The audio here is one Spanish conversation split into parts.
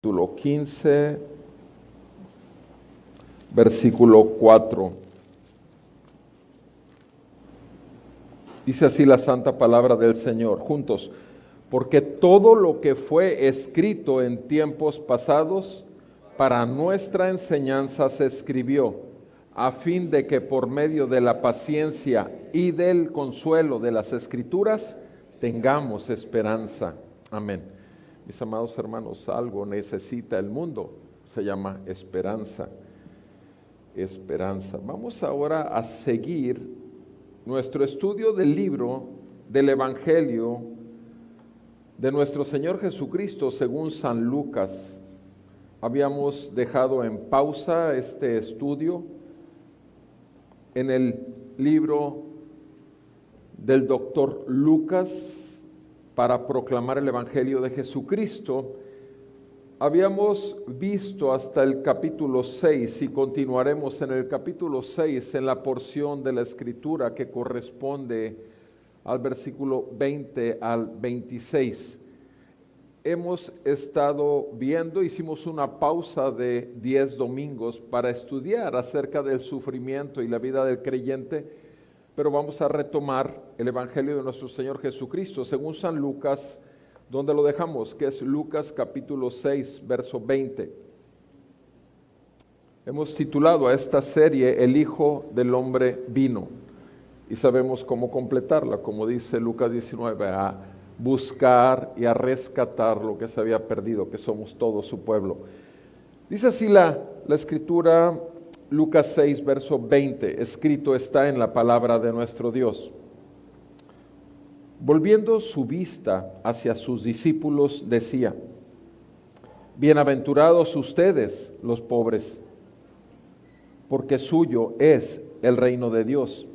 Capítulo 15, versículo 4. Dice así la santa palabra del Señor, juntos: porque todo lo que fue escrito en tiempos pasados para nuestra enseñanza se escribió, a fin de que por medio de la paciencia y del consuelo de las Escrituras tengamos esperanza. Amén. Mis amados hermanos, algo necesita el mundo, se llama esperanza. Esperanza. Vamos ahora a seguir nuestro estudio del libro del Evangelio de nuestro Señor Jesucristo según San Lucas. Habíamos dejado en pausa este estudio en el libro del doctor Lucas para proclamar el Evangelio de Jesucristo. Habíamos visto hasta el capítulo 6 y continuaremos en el capítulo 6 en la porción de la Escritura que corresponde al versículo 20 al 26. Hemos estado viendo, hicimos una pausa de 10 domingos para estudiar acerca del sufrimiento y la vida del creyente, pero vamos a retomar el Evangelio de nuestro Señor Jesucristo según San Lucas, donde lo dejamos, que es Lucas capítulo 6, verso 20. Hemos titulado a esta serie El Hijo del Hombre vino, y sabemos cómo completarla, como dice Lucas 19, a buscar y a rescatar lo que se había perdido, que somos todos su pueblo. Dice así la Escritura, Lucas 6, verso 20, escrito está en la palabra de nuestro Dios. Volviendo su vista hacia sus discípulos, decía: bienaventurados ustedes, los pobres, porque suyo es el reino de Dios.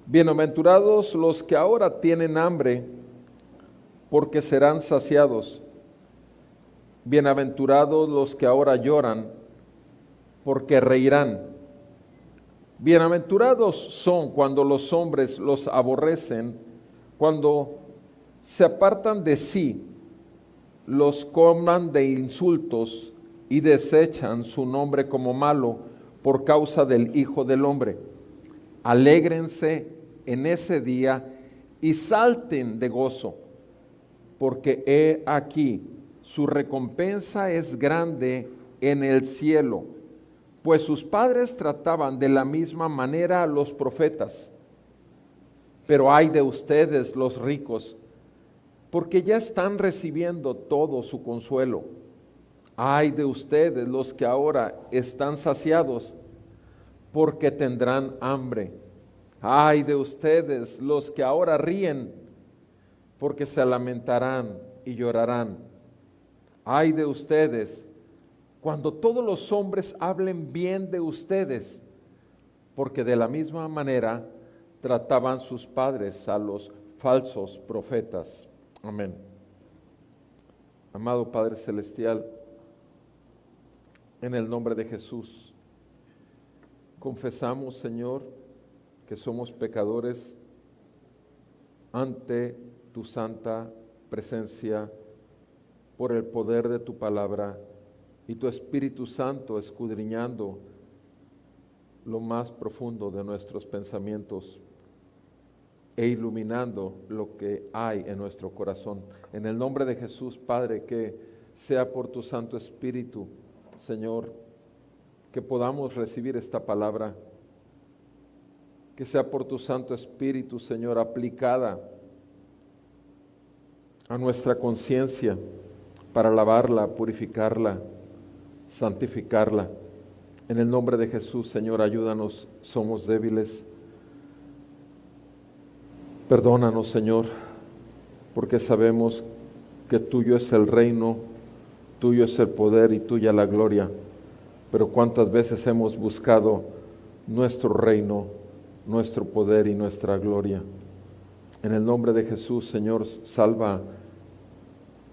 Bienaventurados los que ahora tienen hambre, porque serán saciados. Bienaventurados los que ahora lloran, porque reirán. Bienaventurados son cuando los hombres los aborrecen, cuando se apartan de sí, los colman de insultos y desechan su nombre como malo por causa del Hijo del Hombre. Alégrense en ese día y salten de gozo, porque he aquí su recompensa es grande en el cielo, pues sus padres trataban de la misma manera a los profetas. Pero ay de ustedes los ricos, porque ya están recibiendo todo su consuelo. Ay de ustedes los que ahora están saciados, porque tendrán hambre. Ay de ustedes los que ahora ríen, porque se lamentarán y llorarán. Ay de ustedes cuando todos los hombres hablen bien de ustedes, porque de la misma manera trataban sus padres a los falsos profetas. Amén. Amado Padre Celestial, en el nombre de Jesús, confesamos, Señor, que somos pecadores ante tu santa presencia por el poder de tu palabra y tu Espíritu Santo escudriñando lo más profundo de nuestros pensamientos e iluminando lo que hay en nuestro corazón. En el nombre de Jesús, Padre, que sea por tu Santo Espíritu, Señor, que podamos recibir esta palabra, que sea por tu Santo Espíritu, Señor, aplicada a nuestra conciencia para lavarla, purificarla, santificarla. En el nombre de Jesús, Señor, ayúdanos, somos débiles. Perdónanos, Señor, porque sabemos que tuyo es el reino, tuyo es el poder y tuya la gloria. Pero cuántas veces hemos buscado nuestro reino, nuestro poder y nuestra gloria. En el nombre de Jesús, Señor, salva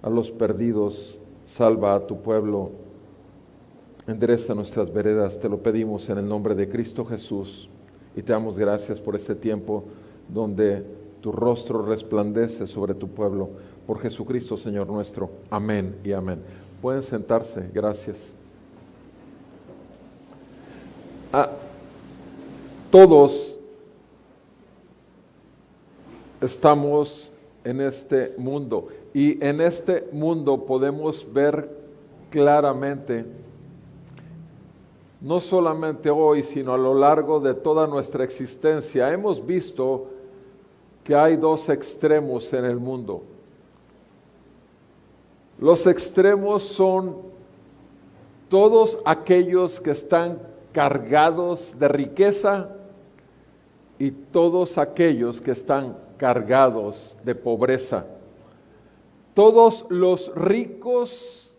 a los perdidos, salva a tu pueblo, endereza nuestras veredas, te lo pedimos en el nombre de Cristo Jesús, y te damos gracias por este tiempo donde tu rostro resplandece sobre tu pueblo, por Jesucristo, Señor nuestro. Amén y amén. Pueden sentarse, gracias. Todos estamos en este mundo y en este mundo podemos ver claramente, no solamente hoy, sino a lo largo de toda nuestra existencia, hemos visto que hay dos extremos en el mundo. Los extremos son todos aquellos que están cargados de riqueza y todos aquellos que están cargados de pobreza. Todos los ricos,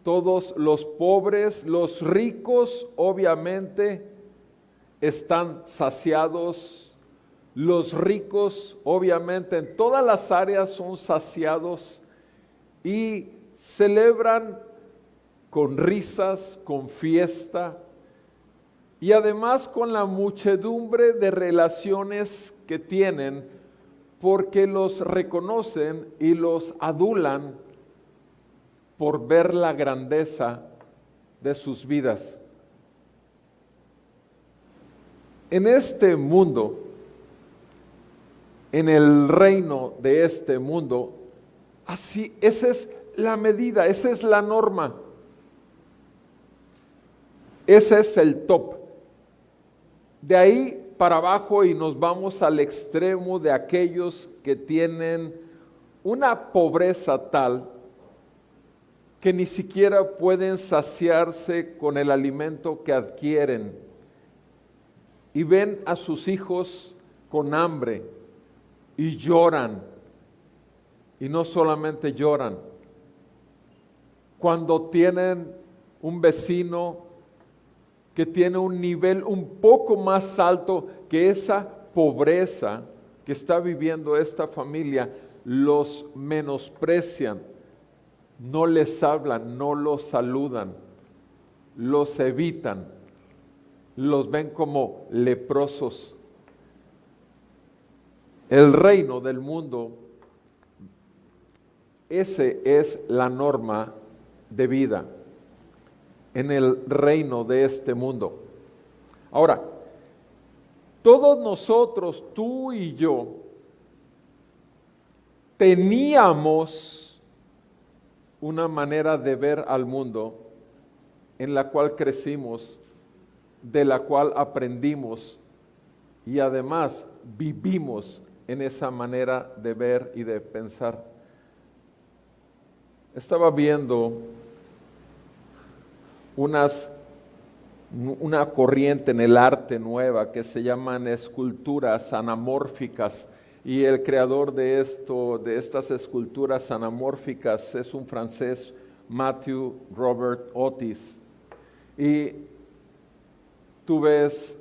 todos los pobres, los ricos obviamente están saciados, los ricos obviamente en todas las áreas son saciados y celebran con risas, con fiesta y además con la muchedumbre de relaciones que tienen porque los reconocen y los adulan por ver la grandeza de sus vidas. En este mundo, en el reino de este mundo, así, esa es la medida, esa es la norma. Ese es el top. De ahí para abajo y nos vamos al extremo de aquellos que tienen una pobreza tal que ni siquiera pueden saciarse con el alimento que adquieren y ven a sus hijos con hambre y lloran. Y no solamente lloran, cuando tienen un vecino que tiene un nivel un poco más alto que esa pobreza que está viviendo esta familia, los menosprecian, no les hablan, no los saludan, los evitan, los ven como leprosos. El reino del mundo, ese es la norma de vida en el reino de este mundo. Ahora, todos nosotros, tú y yo, teníamos una manera de ver al mundo en la cual crecimos, de la cual aprendimos y además vivimos en esa manera de ver y de pensar. Estaba viendo una corriente en el arte nueva que se llaman esculturas anamórficas y el creador de estas esculturas anamórficas es un francés, Matthew Robert Otis. Y tú ves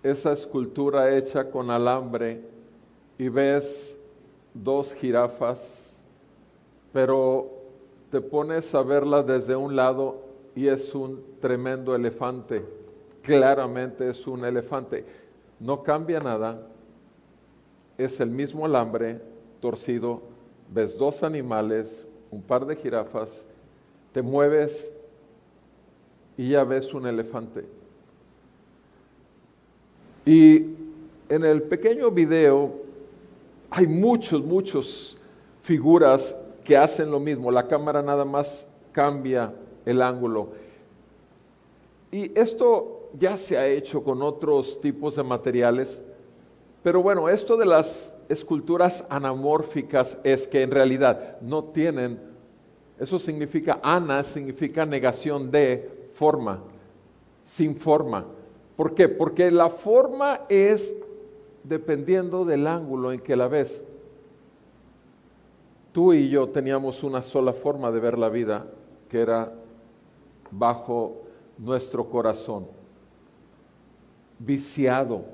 esa escultura hecha con alambre y ves dos jirafas, pero te pones a verla desde un lado y es un tremendo elefante, claramente es un elefante, no cambia nada, es el mismo alambre torcido, ves dos animales, un par de jirafas, te mueves y ya ves un elefante. Y en el pequeño video hay muchos figuras que hacen lo mismo, la cámara nada más cambia el ángulo. Y esto ya se ha hecho con otros tipos de materiales, pero bueno, esto de las esculturas anamórficas es que en realidad no tienen, eso significa, ana significa negación de forma, sin forma. ¿Por qué? Porque la forma es dependiendo del ángulo en que la ves. Tú y yo teníamos una sola forma de ver la vida, que era bajo nuestro corazón, viciado,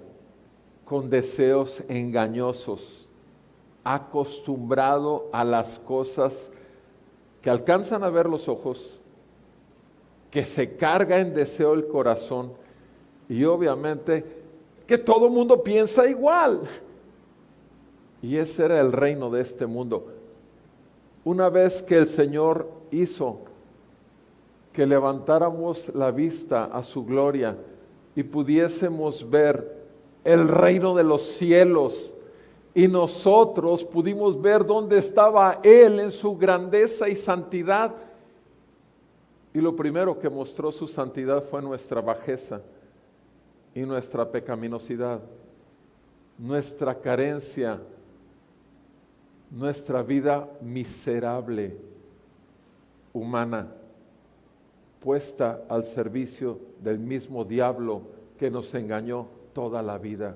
con deseos engañosos, acostumbrado a las cosas que alcanzan a ver los ojos, que se carga en deseo el corazón y obviamente que todo el mundo piensa igual. Y ese era el reino de este mundo. Una vez que el Señor hizo que levantáramos la vista a su gloria y pudiésemos ver el reino de los cielos, y nosotros pudimos ver dónde estaba Él en su grandeza y santidad, y lo primero que mostró su santidad fue nuestra bajeza y nuestra pecaminosidad, nuestra carencia, nuestra vida miserable, humana, puesta al servicio del mismo diablo que nos engañó toda la vida,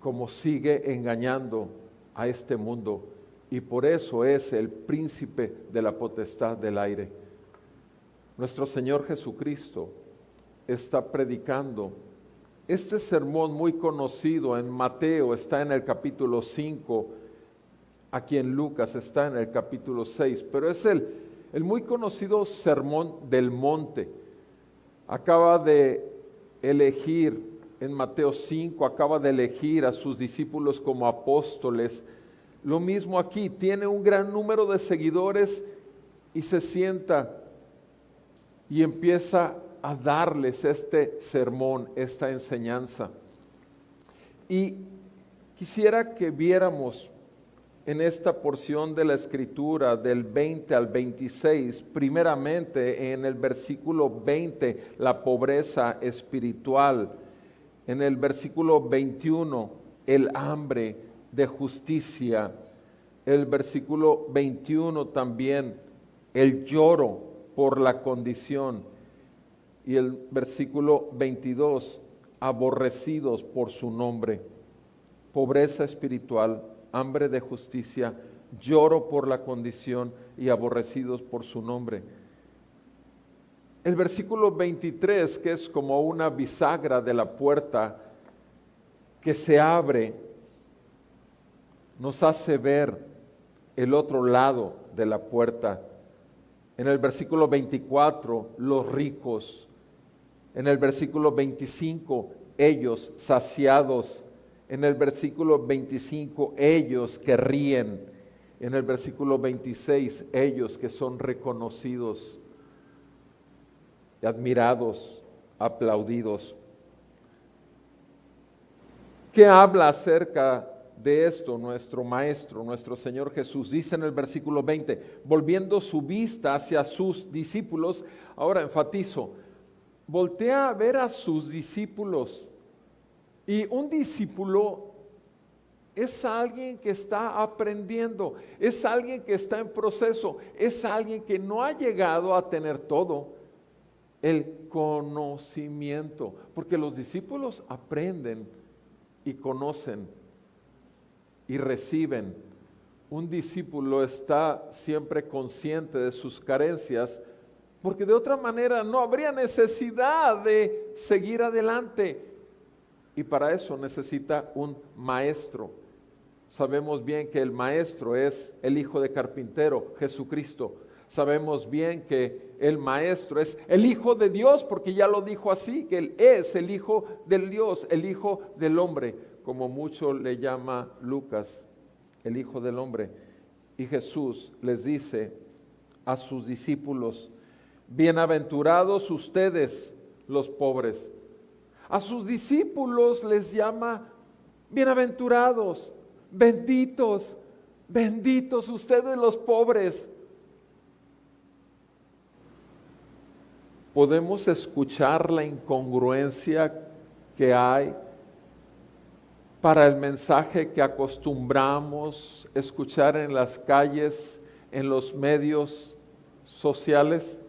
como sigue engañando a este mundo, y por eso es el príncipe de la potestad del aire. Nuestro Señor Jesucristo está predicando este sermón muy conocido en Mateo, está en el capítulo 5, aquí en Lucas está en el capítulo 6, pero es el muy conocido sermón del monte. Acaba de elegir en Mateo 5, acaba de elegir a sus discípulos como apóstoles. Lo mismo aquí, tiene un gran número de seguidores y se sienta y empieza a darles este sermón, esta enseñanza. Y quisiera que viéramos en esta porción de la Escritura del 20 al 26, primeramente en el versículo 20, la pobreza espiritual. En el versículo 21, el hambre de justicia. El versículo 21 también, el lloro por la condición. Y el versículo 22, aborrecidos por su nombre. Pobreza espiritual, hambre de justicia, lloro por la condición y aborrecidos por su nombre. El versículo 23, que es como una bisagra de la puerta que se abre, nos hace ver el otro lado de la puerta. En el versículo 24, los ricos. En el versículo 25, ellos saciados. En el versículo 25, ellos que ríen. En el versículo 26, ellos que son reconocidos, admirados, aplaudidos. ¿Qué habla acerca de esto nuestro Maestro, nuestro Señor Jesús? Dice en el versículo 20, volviendo su vista hacia sus discípulos, ahora enfatizo, voltea a ver a sus discípulos. Y un discípulo es alguien que está aprendiendo, es alguien que está en proceso, es alguien que no ha llegado a tener todo el conocimiento, porque los discípulos aprenden y conocen y reciben. Un discípulo está siempre consciente de sus carencias, porque de otra manera no habría necesidad de seguir adelante. Y para eso necesita un maestro. Sabemos bien que el maestro es el hijo de carpintero, Jesucristo. Sabemos bien que el maestro es el Hijo de Dios, porque ya lo dijo así, que Él es el Hijo del Dios, el Hijo del hombre, como mucho le llama Lucas, el Hijo del hombre. Y Jesús les dice a sus discípulos, bienaventurados ustedes los pobres. A sus discípulos les llama bienaventurados, benditos, benditos ustedes los pobres. Podemos escuchar la incongruencia que hay para el mensaje que acostumbramos escuchar en las calles, en los medios sociales.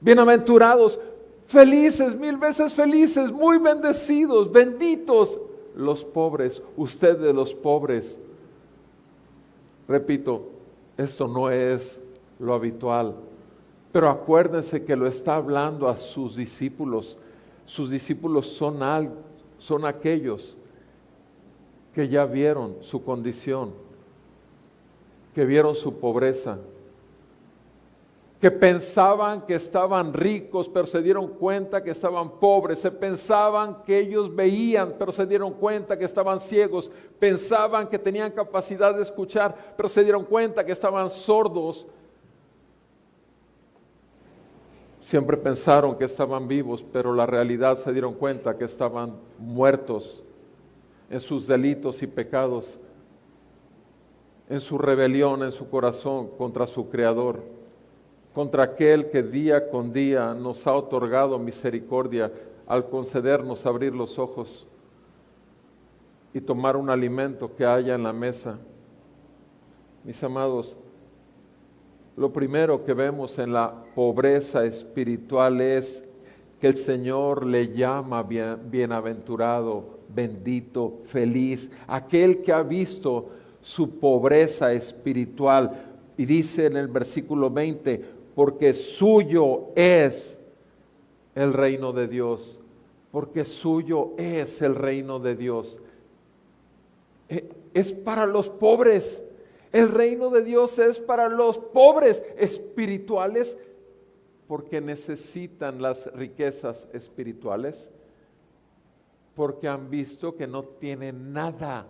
Bienaventurados, felices, 1000 veces felices, muy bendecidos, benditos los pobres, ustedes los pobres. Repito, esto no es lo habitual. Pero acuérdense que lo está hablando a sus discípulos. Sus discípulos son aquellos que ya vieron su condición, que vieron su pobreza, que pensaban que estaban ricos, pero se dieron cuenta que estaban pobres, se pensaban que ellos veían, pero se dieron cuenta que estaban ciegos, pensaban que tenían capacidad de escuchar, pero se dieron cuenta que estaban sordos. Siempre pensaron que estaban vivos, pero la realidad se dieron cuenta que estaban muertos en sus delitos y pecados, en su rebelión, en su corazón contra su Creador, contra aquel que día con día nos ha otorgado misericordia al concedernos abrir los ojos y tomar un alimento que haya en la mesa. Mis amados, lo primero que vemos en la pobreza espiritual es que el Señor le llama bienaventurado, bendito, feliz, aquel que ha visto su pobreza espiritual. Y dice en el versículo 20, porque suyo es el reino de Dios, porque suyo es el reino de Dios. Es para los pobres. El reino de Dios es para los pobres espirituales, porque necesitan las riquezas espirituales, porque han visto que no tienen nada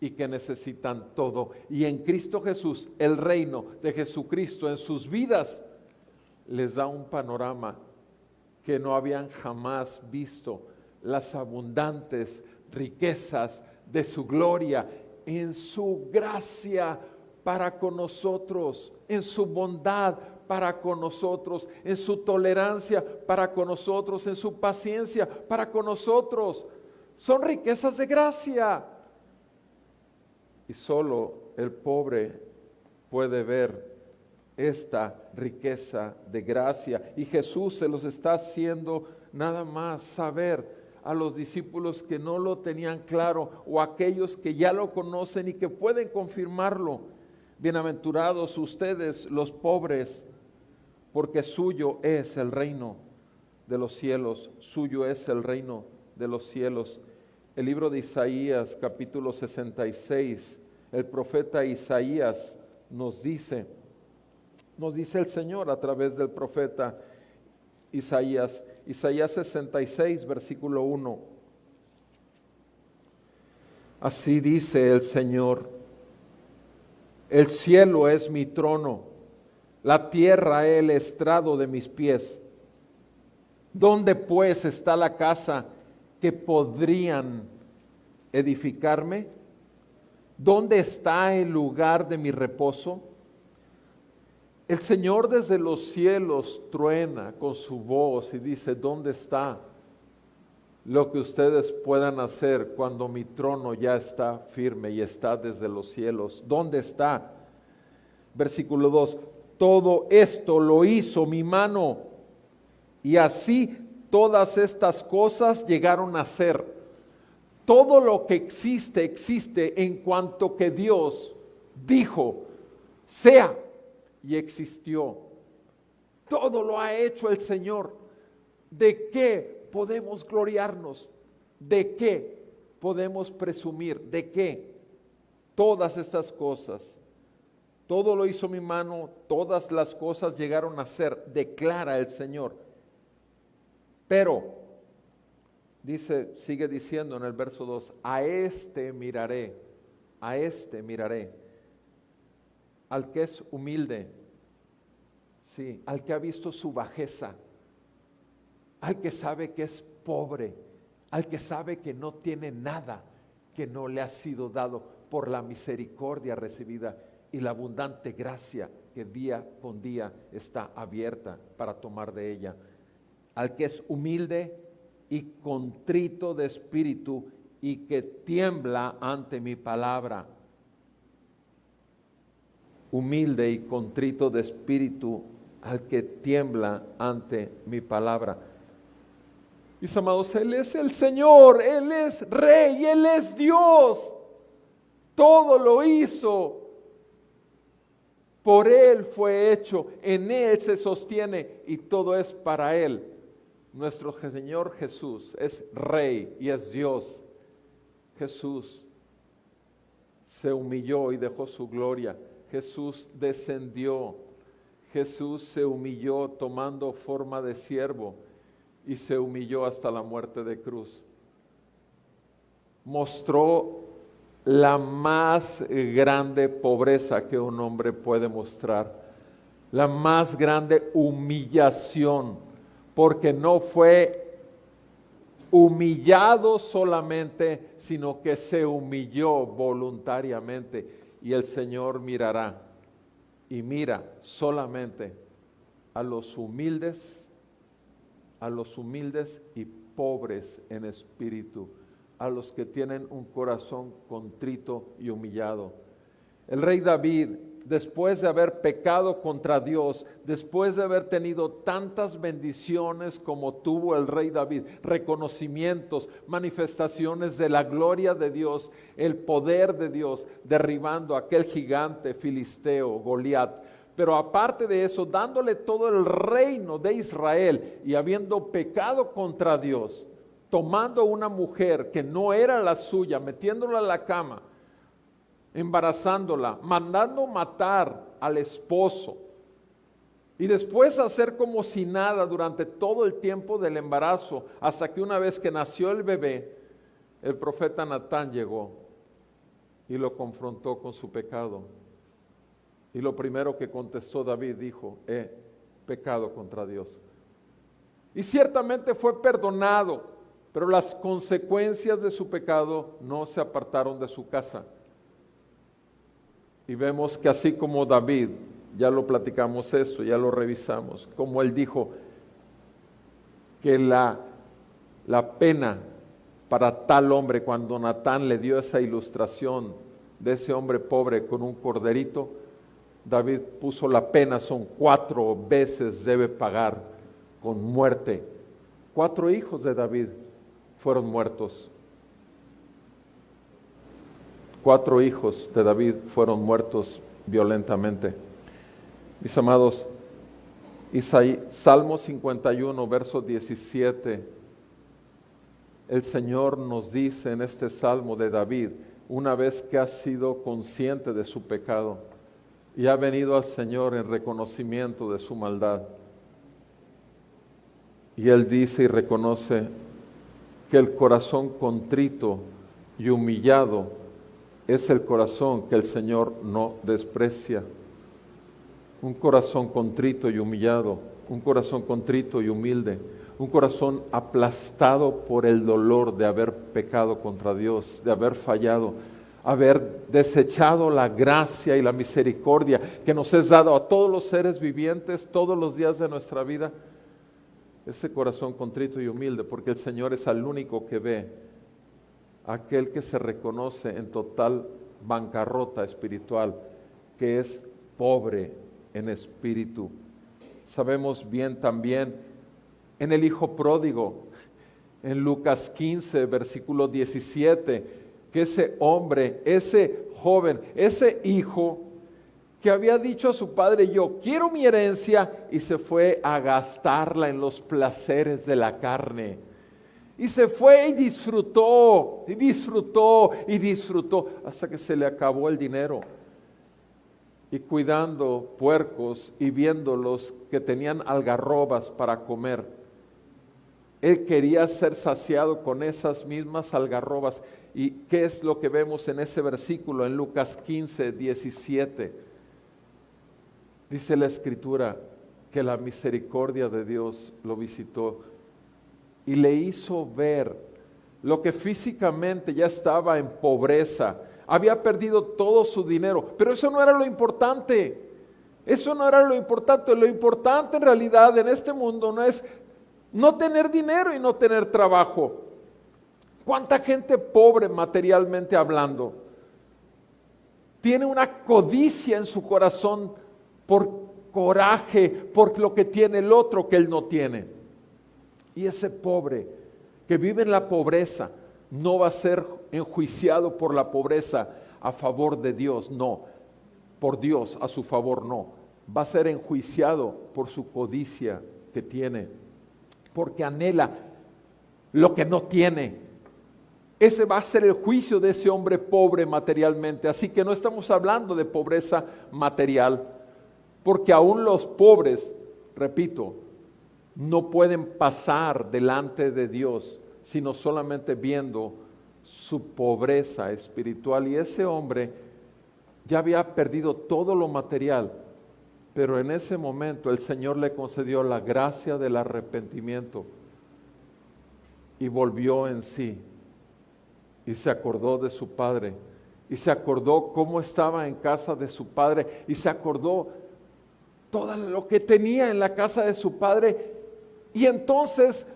y que necesitan todo. Y en Cristo Jesús, el reino de Jesucristo en sus vidas, les da un panorama que no habían jamás visto, las abundantes riquezas de su gloria, en su gracia para con nosotros, en su bondad para con nosotros, en su tolerancia para con nosotros, en su paciencia para con nosotros. Son riquezas de gracia. Y solo el pobre puede ver esta riqueza de gracia. Y Jesús se los está haciendo nada más saber a los discípulos que no lo tenían claro, o aquellos que ya lo conocen y que pueden confirmarlo. Bienaventurados ustedes los pobres, porque suyo es el reino de los cielos, suyo es el reino de los cielos. El libro de Isaías, capítulo 66, el profeta Isaías nos dice el Señor a través del profeta Isaías 66, versículo 1. Así dice el Señor: el cielo es mi trono, la tierra el estrado de mis pies. ¿Dónde pues está la casa que podrían edificarme? ¿Dónde está el lugar de mi reposo? El Señor desde los cielos truena con su voz y dice: ¿dónde está lo que ustedes puedan hacer cuando mi trono ya está firme y está desde los cielos? ¿Dónde está? Versículo 2, todo esto lo hizo mi mano, y así todas estas cosas llegaron a ser. Todo lo que existe, existe en cuanto que Dios dijo, sea, y existió. Todo lo ha hecho el Señor. ¿De qué podemos gloriarnos? ¿De qué podemos presumir? ¿De qué? Todas estas cosas. Todo lo hizo mi mano, todas las cosas llegaron a ser, declara el Señor. Pero, dice, sigue diciendo en el verso 2, a este miraré, al que es humilde, sí, al que ha visto su bajeza, al que sabe que es pobre, al que sabe que no tiene nada que no le ha sido dado por la misericordia recibida y la abundante gracia que día con día está abierta para tomar de ella. Al que es humilde y contrito de espíritu y que tiembla ante mi palabra. Humilde y contrito de espíritu, al que tiembla ante mi palabra. Mis amados, Él es el Señor, Él es Rey, Él es Dios. Todo lo hizo. Por Él fue hecho, en Él se sostiene y todo es para Él. Nuestro Señor Jesús es Rey y es Dios. Jesús se humilló y dejó su gloria. Jesús descendió. Jesús se humilló tomando forma de siervo y se humilló hasta la muerte de cruz. Mostró la más grande pobreza que un hombre puede mostrar, la más grande humillación, porque no fue humillado solamente, sino que se humilló voluntariamente. Y el Señor mirará y mira solamente a los humildes y pobres en espíritu, a los que tienen un corazón contrito y humillado. El rey David, después de haber pecado contra Dios, después de haber tenido tantas bendiciones como tuvo el rey David, reconocimientos, manifestaciones de la gloria de Dios, el poder de Dios, derribando a aquel gigante filisteo, Goliat, pero aparte de eso, dándole todo el reino de Israel y habiendo pecado contra Dios, tomando una mujer que no era la suya, metiéndola en la cama, embarazándola, mandando matar al esposo y después hacer como si nada durante todo el tiempo del embarazo, hasta que una vez que nació el bebé, el profeta Natán llegó y lo confrontó con su pecado. Y lo primero que contestó David dijo: he pecado contra Dios. Y ciertamente fue perdonado, pero las consecuencias de su pecado no se apartaron de su casa. Y vemos que así como David, ya lo platicamos esto, ya lo revisamos, como él dijo que la pena para tal hombre, cuando Natán le dio esa ilustración de ese hombre pobre con un corderito, David puso la pena, son 4 veces debe pagar con muerte. 4 hijos de David fueron muertos. 4 hijos de David fueron muertos violentamente. Mis amados, Salmo 51, verso 17, el Señor nos dice en este Salmo de David, una vez que ha sido consciente de su pecado y ha venido al Señor en reconocimiento de su maldad, y él dice y reconoce que el corazón contrito y humillado es el corazón que el Señor no desprecia. Un corazón contrito y humillado, un corazón contrito y humilde, un corazón aplastado por el dolor de haber pecado contra Dios, de haber fallado, haber desechado la gracia y la misericordia que nos es dado a todos los seres vivientes todos los días de nuestra vida. Ese corazón contrito y humilde, porque el Señor es el único que ve aquel que se reconoce en total bancarrota espiritual, que es pobre en espíritu. Sabemos bien también en el hijo pródigo, en Lucas 15, versículo 17, que ese hombre, ese joven, ese hijo que había dicho a su padre: yo quiero mi herencia, y se fue a gastarla en los placeres de la carne. Y se fue y disfrutó, y disfrutó, y disfrutó, hasta que se le acabó el dinero. Y cuidando puercos y viéndolos que tenían algarrobas para comer, él quería ser saciado con esas mismas algarrobas. ¿Y qué es lo que vemos en ese versículo en Lucas 15, 17? Dice la Escritura que la misericordia de Dios lo visitó y le hizo ver lo que físicamente ya estaba en pobreza, había perdido todo su dinero, pero eso no era lo importante. Eso no era lo importante. Lo importante en realidad en este mundo no es no tener dinero y no tener trabajo. ¿Cuánta gente pobre materialmente hablando tiene una codicia en su corazón por coraje, por lo que tiene el otro que él no tiene? Y ese pobre que vive en la pobreza no va a ser enjuiciado por la pobreza a favor de Dios, no, por Dios a su favor, no. Va a ser enjuiciado por su codicia que tiene, porque anhela lo que no tiene. Ese va a ser el juicio de ese hombre pobre materialmente. Así que no estamos hablando de pobreza material, porque aún los pobres, repito, no pueden pasar delante de Dios, sino solamente viendo su pobreza espiritual. Y ese hombre ya había perdido todo lo material, pero en ese momento el Señor le concedió la gracia del arrepentimiento y volvió en sí y se acordó de su padre y se acordó cómo estaba en casa de su padre y se acordó todo lo que tenía en la casa de su padre, y entonces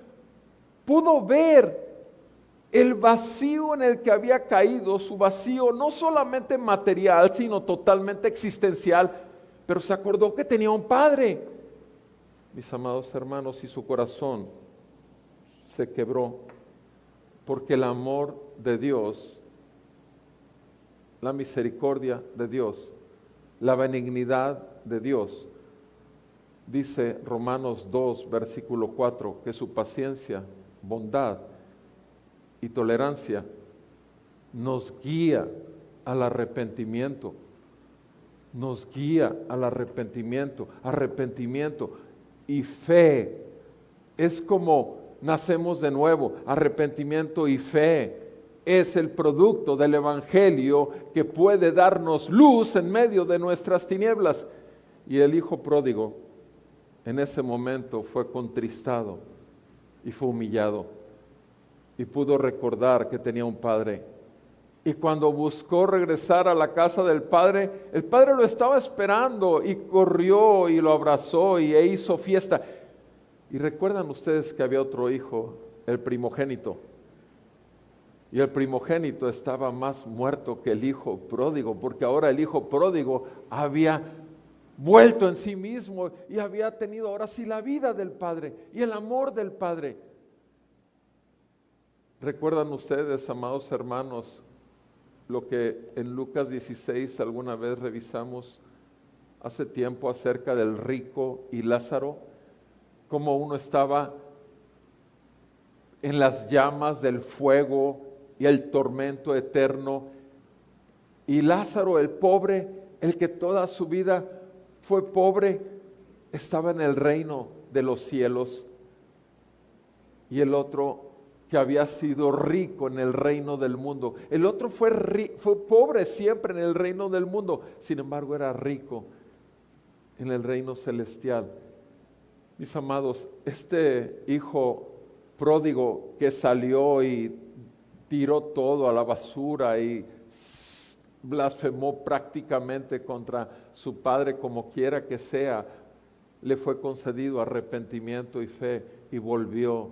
pudo ver el vacío en el que había caído, su vacío no solamente material, sino totalmente existencial, pero se acordó que tenía un padre. Mis amados hermanos, y su corazón se quebró, porque el amor de Dios, la misericordia de Dios, la benignidad de Dios, dice Romanos 2, versículo 4, que su paciencia, bondad y tolerancia nos guía al arrepentimiento. Nos guía al arrepentimiento. Arrepentimiento y fe. Es como nacemos de nuevo. Arrepentimiento y fe es el producto del Evangelio que puede darnos luz en medio de nuestras tinieblas. Y el hijo pródigo en ese momento fue contristado y fue humillado y pudo recordar que tenía un padre. Y cuando buscó regresar a la casa del padre, el padre lo estaba esperando y corrió y lo abrazó y hizo fiesta. Y recuerdan ustedes que había otro hijo, el primogénito. Y el primogénito estaba más muerto que el hijo pródigo, porque ahora el hijo pródigo había vuelto en sí mismo y había tenido ahora sí la vida del Padre y el amor del Padre. ¿Recuerdan ustedes, amados hermanos, lo que en Lucas 16 alguna vez revisamos hace tiempo acerca del rico y Lázaro? Cómo uno estaba en las llamas del fuego y el tormento eterno, y Lázaro, el pobre, el que toda su vida fue pobre, estaba en el reino de los cielos, y el otro que había sido rico en el reino del mundo. El otro fue pobre siempre en el reino del mundo, sin embargo era rico en el reino celestial. Mis amados, este hijo pródigo que salió y tiró todo a la basura y blasfemó prácticamente contra su padre, como quiera que sea, le fue concedido arrepentimiento y fe y volvió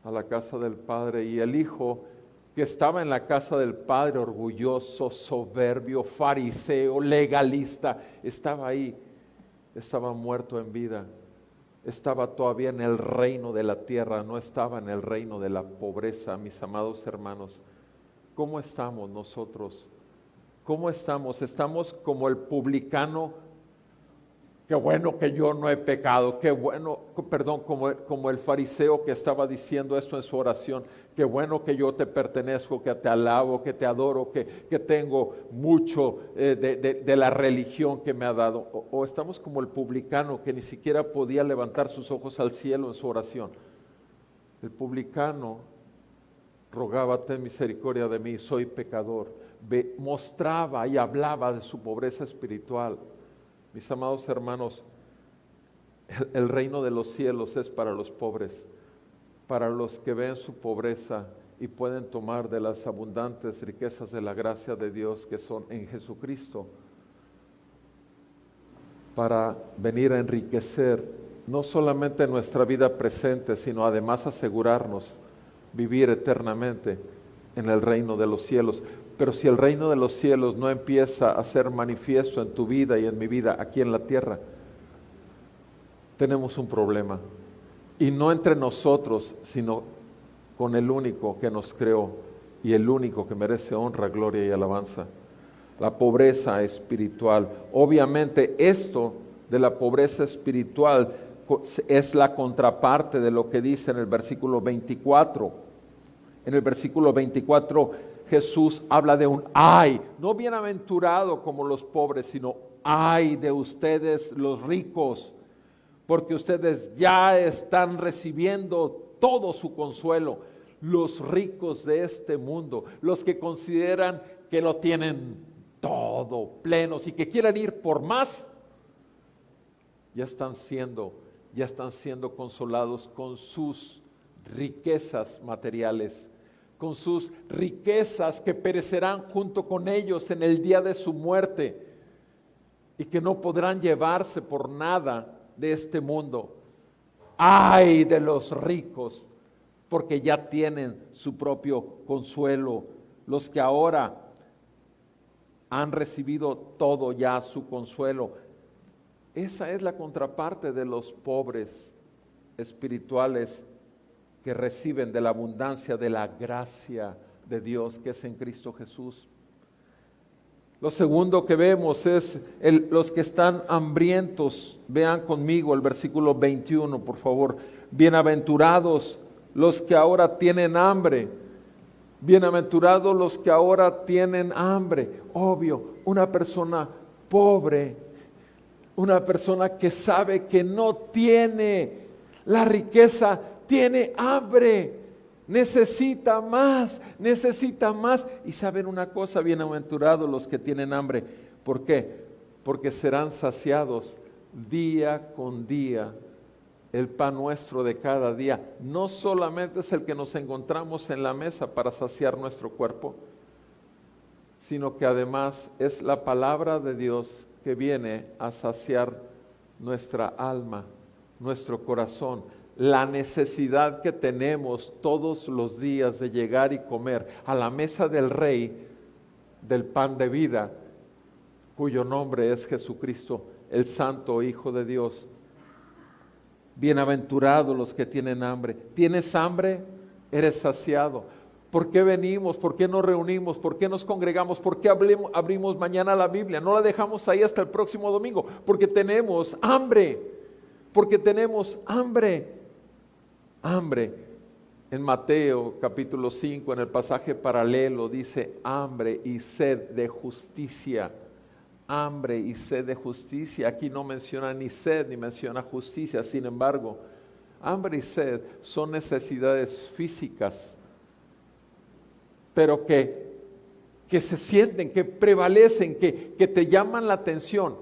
a la casa del padre. Y el hijo que estaba en la casa del padre, orgulloso, soberbio, fariseo, legalista, estaba ahí, estaba muerto en vida, estaba todavía en el reino de la tierra, no estaba en el reino de la pobreza. Mis amados hermanos, ¿cómo estamos nosotros? ¿Cómo estamos? Estamos como el publicano. Qué bueno que yo no he pecado, qué bueno, perdón, como el fariseo que estaba diciendo esto en su oración, qué bueno que yo te pertenezco, que te alabo, que te adoro, que tengo mucho de la religión que me ha dado. O estamos como el publicano que ni siquiera podía levantar sus ojos al cielo en su oración. El publicano rogaba: ten misericordia de mí, soy pecador. Mostraba y hablaba de su pobreza espiritual. Mis amados hermanos, el reino de los cielos es para los pobres, para los que ven su pobreza y pueden tomar de las abundantes riquezas de la gracia de Dios que son en Jesucristo, para venir a enriquecer no solamente nuestra vida presente, sino además asegurarnos vivir eternamente en el reino de los cielos. Pero si el reino de los cielos no empieza a ser manifiesto en tu vida y en mi vida aquí en la tierra, tenemos un problema. Y no entre nosotros, sino con el único que nos creó y el único que merece honra, gloria y alabanza. La pobreza espiritual. Obviamente esto de la pobreza espiritual es la contraparte de lo que dice en el versículo 24. En el versículo 24 Jesús habla de un ay, no bienaventurado como los pobres, sino ay de ustedes los ricos, porque ustedes ya están recibiendo todo su consuelo. Los ricos de este mundo, los que consideran que lo tienen todo, plenos y que quieren ir por más, ya están siendo consolados con sus riquezas materiales, con sus riquezas que perecerán junto con ellos en el día de su muerte y que no podrán llevarse por nada de este mundo. ¡Ay de los ricos! Porque ya tienen su propio consuelo. Los que ahora han recibido todo ya su consuelo. Esa es la contraparte de los pobres espirituales que reciben de la abundancia de la gracia de Dios que es en Cristo Jesús. Lo segundo que vemos es los que están hambrientos. Vean conmigo el versículo 21, por favor. Bienaventurados los que ahora tienen hambre. Bienaventurados los que ahora tienen hambre. Obvio, una persona pobre, una persona que sabe que no tiene la riqueza, tiene hambre, necesita más. Y saben una cosa, bienaventurados los que tienen hambre. ¿Por qué? Porque serán saciados día con día. El pan nuestro de cada día no solamente es el que nos encontramos en la mesa para saciar nuestro cuerpo, sino que además es la palabra de Dios que viene a saciar nuestra alma, nuestro corazón, la necesidad que tenemos todos los días de llegar y comer a la mesa del Rey del pan de vida, cuyo nombre es Jesucristo, el Santo Hijo de Dios. Bienaventurados los que tienen hambre. ¿Tienes hambre? Eres saciado. ¿Por qué venimos? ¿Por qué nos reunimos? ¿Por qué nos congregamos? ¿Por qué abrimos mañana la Biblia? No la dejamos ahí hasta el próximo domingo. Porque tenemos hambre. Porque tenemos hambre. Hambre. En Mateo capítulo 5, en el pasaje paralelo, dice hambre y sed de justicia. Hambre y sed de justicia. Aquí no menciona ni sed ni menciona justicia. Sin embargo, hambre y sed son necesidades físicas, pero que se sienten, que prevalecen, que te llaman la atención.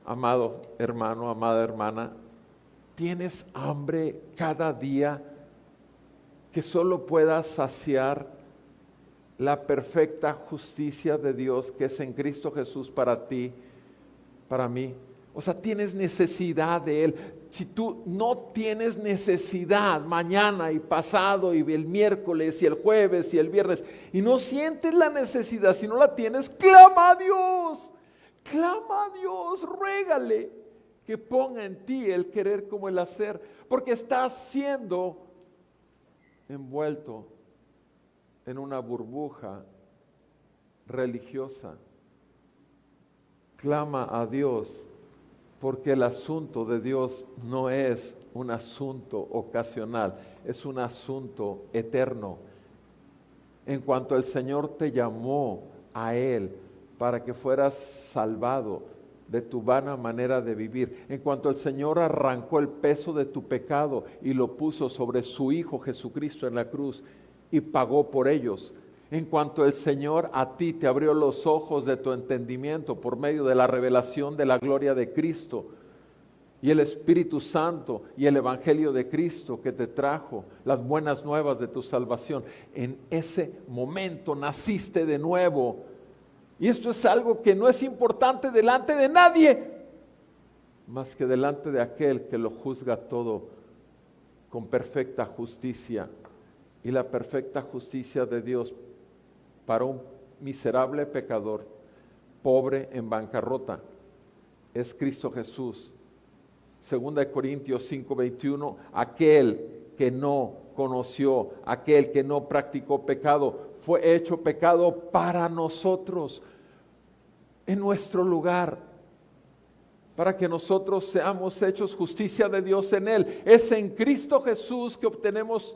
Amado hermano, amada hermana, ¿tienes hambre cada día que solo puedas saciar la perfecta justicia de Dios que es en Cristo Jesús para ti, para mí? O sea, tienes necesidad de Él. Si tú no tienes necesidad mañana y pasado y el miércoles y el jueves y el viernes y no sientes la necesidad, si no la tienes, clama a Dios, ruégale que ponga en ti el querer como el hacer, porque estás siendo envuelto en una burbuja religiosa. Clama a Dios, porque el asunto de Dios no es un asunto ocasional, es un asunto eterno. En cuanto el Señor te llamó a Él para que fueras salvado de tu vana manera de vivir, en cuanto el Señor arrancó el peso de tu pecado y lo puso sobre su Hijo Jesucristo en la cruz y pagó por ellos, en cuanto el Señor a ti te abrió los ojos de tu entendimiento por medio de la revelación de la gloria de Cristo y el Espíritu Santo y el Evangelio de Cristo que te trajo las buenas nuevas de tu salvación, en ese momento naciste de nuevo. Y esto es algo que no es importante delante de nadie, más que delante de aquel que lo juzga todo con perfecta justicia. Y la perfecta justicia de Dios para un miserable pecador, pobre en bancarrota, es Cristo Jesús. 2 Corintios 5:21, aquel que no conoció, aquel que no practicó pecado, fue hecho pecado para nosotros, en nuestro lugar, para que nosotros seamos hechos justicia de Dios en Él. Es en Cristo Jesús que obtenemos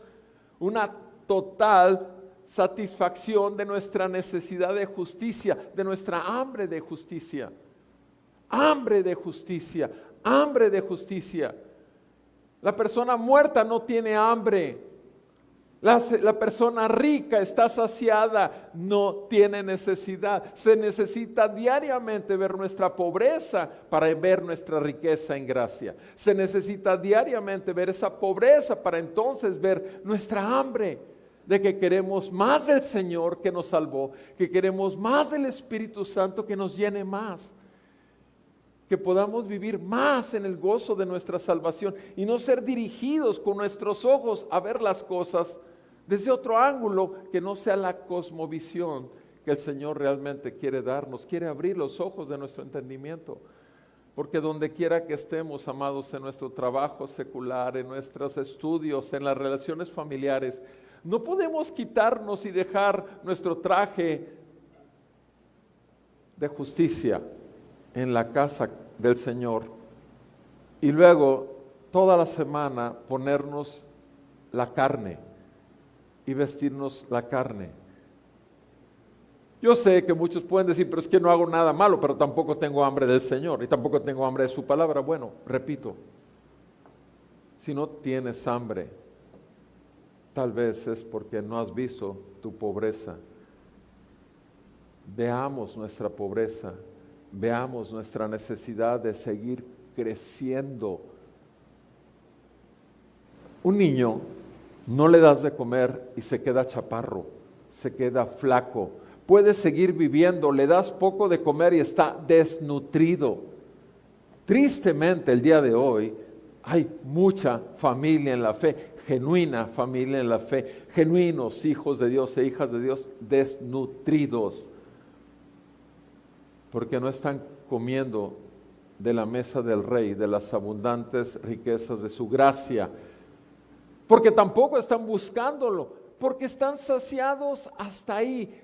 una total satisfacción de nuestra necesidad de justicia, de nuestra hambre de justicia. hambre de justicia, hambre de justicia. La persona muerta no tiene hambre. La persona rica está saciada, no tiene necesidad. Se necesita diariamente ver nuestra pobreza para ver nuestra riqueza en gracia. Se necesita diariamente ver esa pobreza para entonces ver nuestra hambre de que queremos más del Señor que nos salvó, que queremos más del Espíritu Santo que nos llene más. Que podamos vivir más en el gozo de nuestra salvación y no ser dirigidos con nuestros ojos a ver las cosas desde otro ángulo que no sea la cosmovisión que el Señor realmente quiere darnos, quiere abrir los ojos de nuestro entendimiento. Porque donde quiera que estemos, amados, en nuestro trabajo secular, en nuestros estudios, en las relaciones familiares, no podemos quitarnos y dejar nuestro traje de justicia en la casa del Señor y luego toda la semana ponernos la carne y vestirnos la carne. Yo sé que muchos pueden decir, pero es que no hago nada malo, pero tampoco tengo hambre del Señor y tampoco tengo hambre de su palabra. Bueno, repito, si no tienes hambre, tal vez es porque no has visto tu pobreza. Veamos nuestra pobreza, veamos nuestra necesidad de seguir creciendo. Un niño no le das de comer y se queda chaparro, se queda flaco. Puede seguir viviendo, le das poco de comer y está desnutrido. Tristemente el día de hoy hay mucha familia en la fe, genuina familia en la fe, genuinos hijos de Dios e hijas de Dios desnutridos, porque no están comiendo de la mesa del Rey, de las abundantes riquezas de su gracia, porque tampoco están buscándolo, porque están saciados hasta ahí,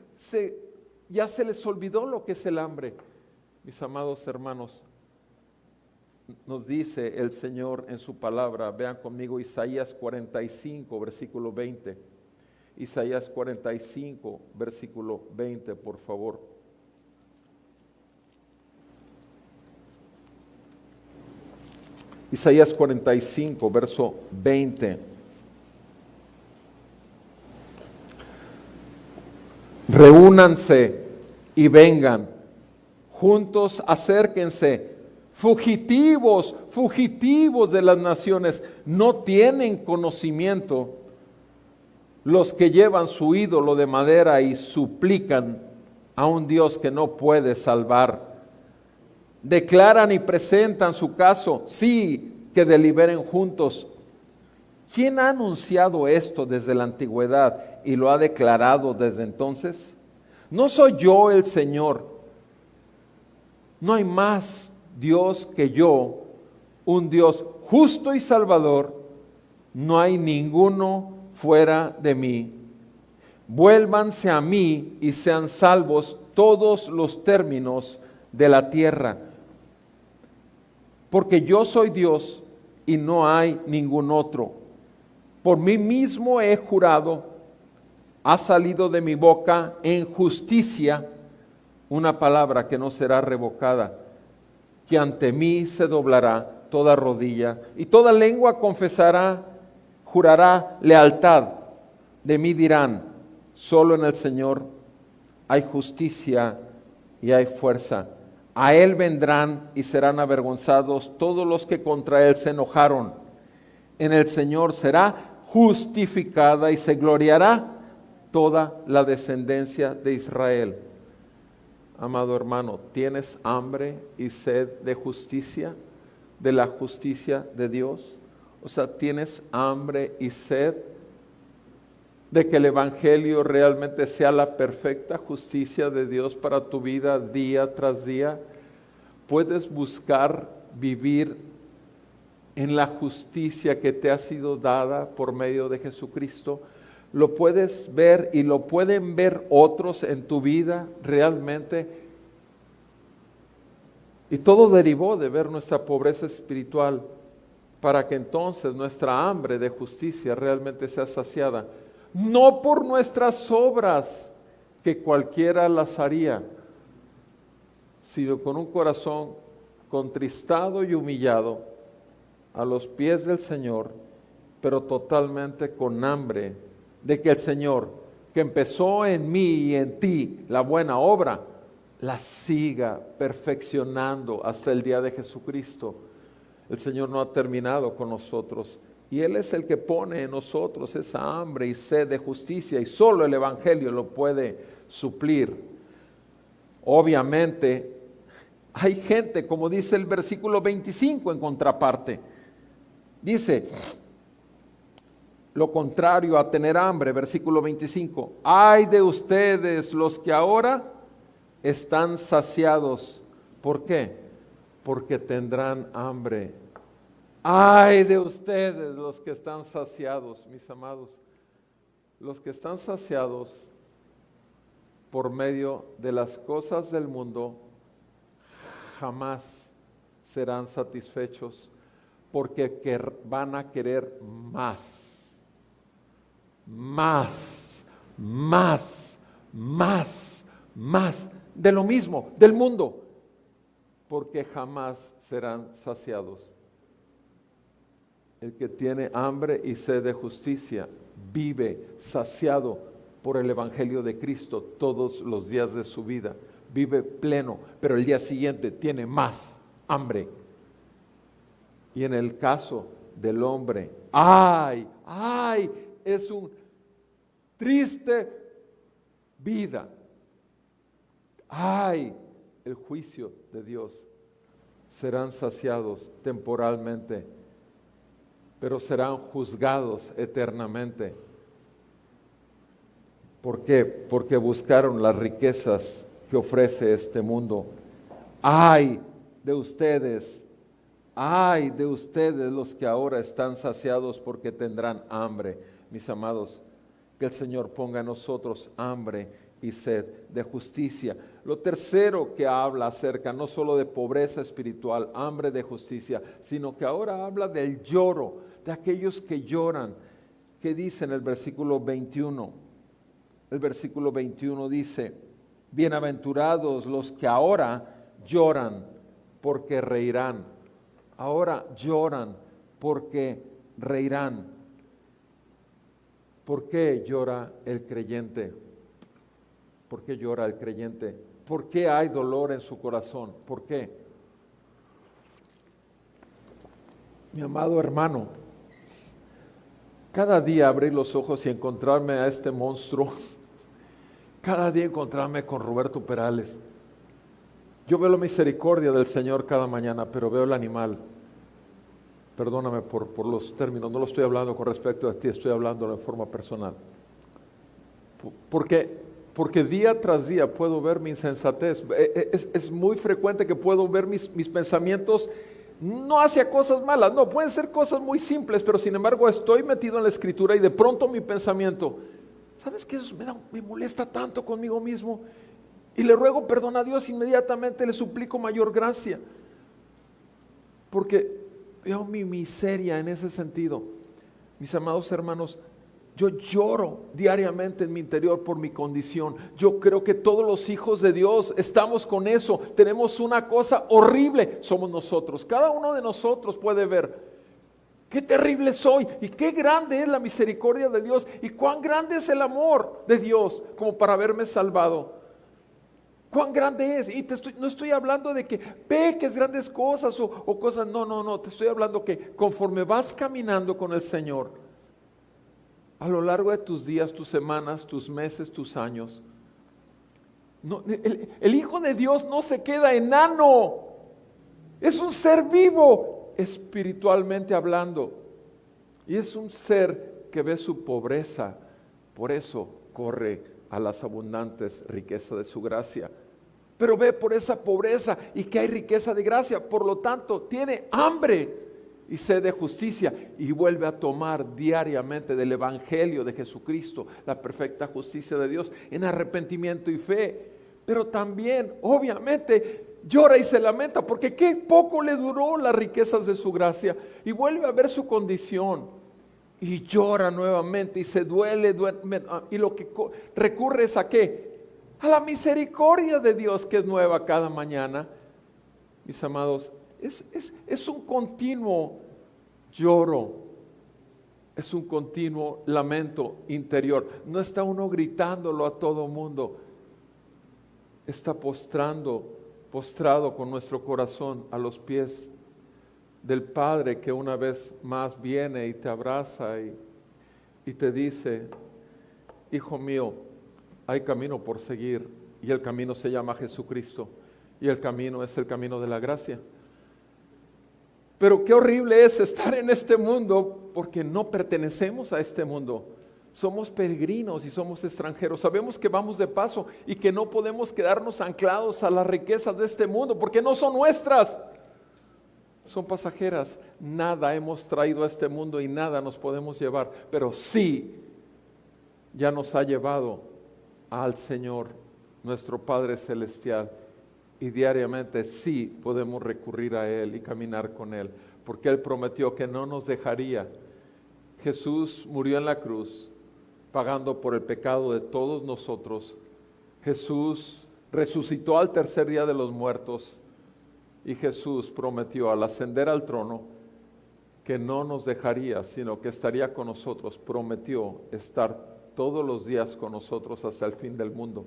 ya se les olvidó lo que es el hambre. Mis amados hermanos, nos dice el Señor en su palabra, vean conmigo Isaías 45, versículo 20. Isaías 45, versículo 20, por favor. Isaías 45, verso 20. Reúnanse y vengan, juntos acérquense, fugitivos, fugitivos de las naciones, no tienen conocimiento los que llevan su ídolo de madera y suplican a un Dios que no puede salvar. Declaran y presentan su caso, sí, que deliberen juntos. ¿Quién ha anunciado esto desde la antigüedad y lo ha declarado desde entonces? ¿No soy yo el Señor? No hay más Dios que yo, un Dios justo y salvador. No hay ninguno fuera de mí. Vuélvanse a mí y sean salvos todos los términos de la tierra. Porque yo soy Dios y no hay ningún otro. Por mí mismo he jurado, ha salido de mi boca en justicia una palabra que no será revocada, que ante mí se doblará toda rodilla y toda lengua confesará, jurará lealtad. De mí dirán, solo en el Señor hay justicia y hay fuerza. A Él vendrán y serán avergonzados todos los que contra Él se enojaron. En el Señor será justificada y se gloriará toda la descendencia de Israel. Amado hermano, ¿tienes hambre y sed de justicia, de la justicia de Dios? O sea, ¿tienes hambre y sed de que el Evangelio realmente sea la perfecta justicia de Dios para tu vida día tras día? ¿Puedes buscar vivir en la justicia que te ha sido dada por medio de Jesucristo? ¿Lo puedes ver y lo pueden ver otros en tu vida realmente? Y todo derivó de ver nuestra pobreza espiritual para que entonces nuestra hambre de justicia realmente sea saciada. No por nuestras obras, que cualquiera las haría, sino con un corazón contristado y humillado a los pies del Señor, pero totalmente con hambre de que el Señor, que empezó en mí y en ti la buena obra, la siga perfeccionando hasta el día de Jesucristo. El Señor no ha terminado con nosotros y Él es el que pone en nosotros esa hambre y sed de justicia, y solo el Evangelio lo puede suplir. Obviamente hay gente, como dice el versículo 25 en contraparte, dice lo contrario a tener hambre, versículo 25: ay de ustedes los que ahora están saciados. ¿Por qué? Porque tendrán hambre. Ay de ustedes los que están saciados, mis amados. Los que están saciados por medio de las cosas del mundo jamás serán satisfechos, porque van a querer más, de lo mismo, del mundo, porque jamás serán saciados. El que tiene hambre y sed de justicia vive saciado por el Evangelio de Cristo todos los días de su vida, vive pleno, pero el día siguiente tiene más hambre. Y en el caso del hombre, ¡ay! Es un triste vida. ¡Ay! El juicio de Dios. Serán saciados temporalmente, pero serán juzgados eternamente. ¿Por qué? Porque buscaron las riquezas que ofrece este mundo. ¡Ay de ustedes! ¡Ay de ustedes los que ahora están saciados, porque tendrán hambre! Mis amados, que el Señor ponga en nosotros hambre y sed de justicia. Lo tercero que habla acerca no solo de pobreza espiritual, hambre de justicia, sino que ahora habla del lloro, de aquellos que lloran. ¿Qué dice en el versículo 21? El versículo 21 dice: bienaventurados los que ahora lloran, porque reirán. Ahora lloran porque reirán. ¿Por qué llora el creyente? ¿Por qué llora el creyente? ¿Por qué hay dolor en su corazón? ¿Por qué? Mi amado hermano, cada día abrir los ojos y encontrarme a este monstruo, cada día encontrarme con Roberto Perales. Yo veo la misericordia del Señor cada mañana, pero veo el animal. Perdóname por los términos, no lo estoy hablando con respecto a ti, estoy hablando de forma personal. Porque día tras día puedo ver mi insensatez. Es muy frecuente que puedo ver mis pensamientos no hacia cosas malas, no, pueden ser cosas muy simples, pero sin embargo estoy metido en la Escritura y de pronto mi pensamiento, ¿sabes qué? Eso me molesta tanto conmigo mismo. Y le ruego perdón a Dios inmediatamente, le suplico mayor gracia, porque veo mi miseria en ese sentido. Mis amados hermanos, yo lloro diariamente en mi interior por mi condición. Yo creo que todos los hijos de Dios estamos con eso. Tenemos una cosa horrible, somos nosotros. Cada uno de nosotros puede ver qué terrible soy y qué grande es la misericordia de Dios y cuán grande es el amor de Dios como para haberme salvado. Cuán grande es. Y no estoy hablando de que peques grandes cosas o cosas, no, te estoy hablando que conforme vas caminando con el Señor, a lo largo de tus días, tus semanas, tus meses, tus años, el Hijo de Dios no se queda enano, es un ser vivo espiritualmente hablando, y es un ser que ve su pobreza, por eso corre a las abundantes riquezas de su gracia, pero ve por esa pobreza y que hay riqueza de gracia, por lo tanto tiene hambre y sed de justicia, y vuelve a tomar diariamente del Evangelio de Jesucristo, la perfecta justicia de Dios, en arrepentimiento y fe. Pero también, obviamente, llora y se lamenta, porque qué poco le duró las riquezas de su gracia, y vuelve a ver su condición, y llora nuevamente, y se duele, y lo que recurre es ¿a qué? A la misericordia de Dios, que es nueva cada mañana. Mis amados, Es un continuo lloro, es un continuo lamento interior. No está uno gritándolo a todo mundo, está postrado con nuestro corazón a los pies del Padre, que una vez más viene y te abraza y te dice: hijo mío, hay camino por seguir, y el camino se llama Jesucristo, y el camino es el camino de la gracia. Pero qué horrible es estar en este mundo, porque no pertenecemos a este mundo. Somos peregrinos y somos extranjeros. Sabemos que vamos de paso y que no podemos quedarnos anclados a las riquezas de este mundo, porque no son nuestras, son pasajeras. Nada hemos traído a este mundo y nada nos podemos llevar, pero sí ya nos ha llevado al Señor, nuestro Padre Celestial, y diariamente sí podemos recurrir a Él y caminar con Él, porque Él prometió que no nos dejaría. Jesús murió en la cruz, pagando por el pecado de todos nosotros. Jesús resucitó al tercer día de los muertos, y Jesús prometió al ascender al trono que no nos dejaría, sino que estaría con nosotros. Prometió estar todos los días con nosotros hasta el fin del mundo.